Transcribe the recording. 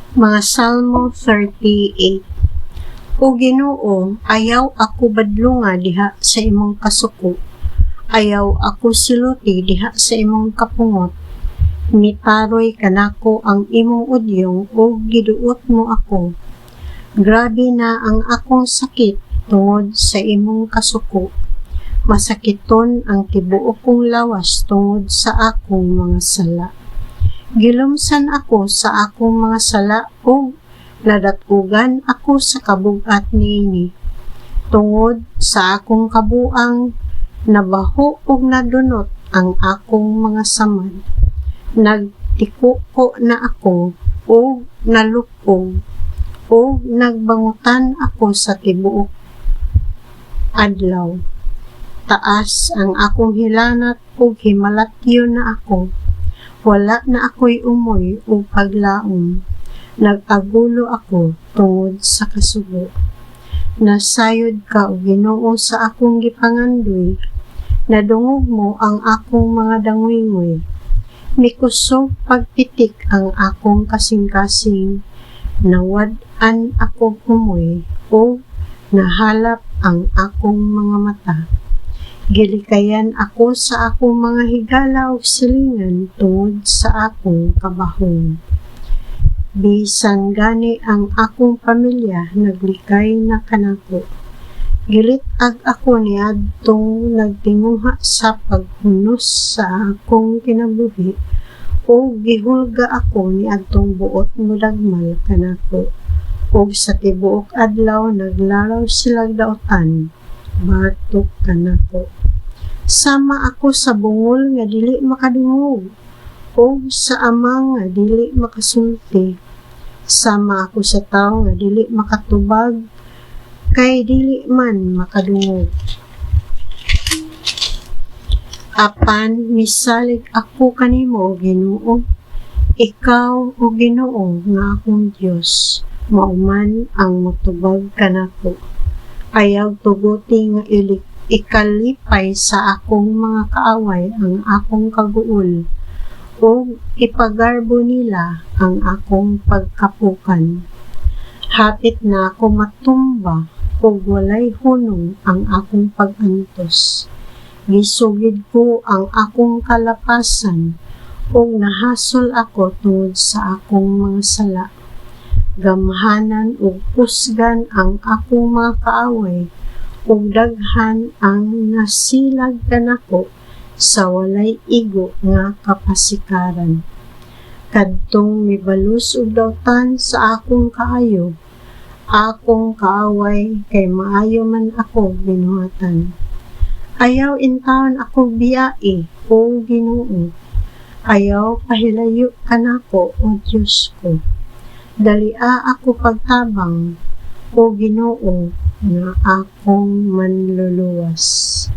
Mga Salmo 38. O Ginoo, ayaw ako badlunga diha sa imong kasuko. Ayaw ako siluti diha sa imong kapungot. Mitaroy kanako ang imong udyong o giduot mo ako. Grabe na ang akong sakit tungod sa imong kasuko. Masakiton ang tibuok kong lawas tungod sa akong mga sala. Gilumsan ako sa akong mga sala o nadatugan ako sa kabug-at niini. Tungod sa akong kabuang, nabaho ug nadunot ang akong mga samad. Nagtikuko na ako o nalupog o nagbangutan ako sa tibuok adlaw. Taas ang akong hilanat ug himalatyo na ako. Wala na ako'y umoy o paglaom. Nag-agulo ako tungod sa kasugo. Nasayod ka o Ginoo sa akong gipangandoy. Nadungog mo ang akong mga dangwingoy. Mikusog pagpitik ang akong kasing-kasing. Nawad-an ako umoy o nahalap ang akong mga mata. Gilikayan ako sa akong mga higala o silingan tungod sa akong kabahong. Bisan gani ang akong pamilya naglikay na kanako. Gilitag ako ni adtong nagtinguha sa paghunos sa akong kinabuhi o gihulga ako ni adtong buot mudagmal kanako. O sa tibuok adlaw naglaraw silang daotan, batok kanako. Sama ako sa bungol nga dili makadungog o sa amang nga dili makasulti. Sama ako sa tawo nga dili makatubag kay dili man makadungog. Apan misalig ako kanimo, Ginoo. Ikaw o Ginoo nga akong Dios, mauman ang motubag kanako. Ayaw tuguti nga ikalipay sa akong mga kaaway ang akong kaguol o ipagarbo nila ang akong pagkapukan. Hapit na ako matumba o walay hunong ang akong pag-antos. Gisugid ko ang akong kalapasan o nahasol ako tungod sa akong mga sala. Gamhanan ug pusgan ang akong mga kaaway ug daghan ang nasilag kanako sa walay igo nga kapasikaran. Kadtong mibalus ug dawtan sa akong kaayo, akong kaaway kay maayo man ako binuhatan. Ayaw intawon ako biyai o Ginoo. Ayaw pahilayo kanako o Diyos ko. Dalia ako pagtabang o Ginoo nga akong manluluwas.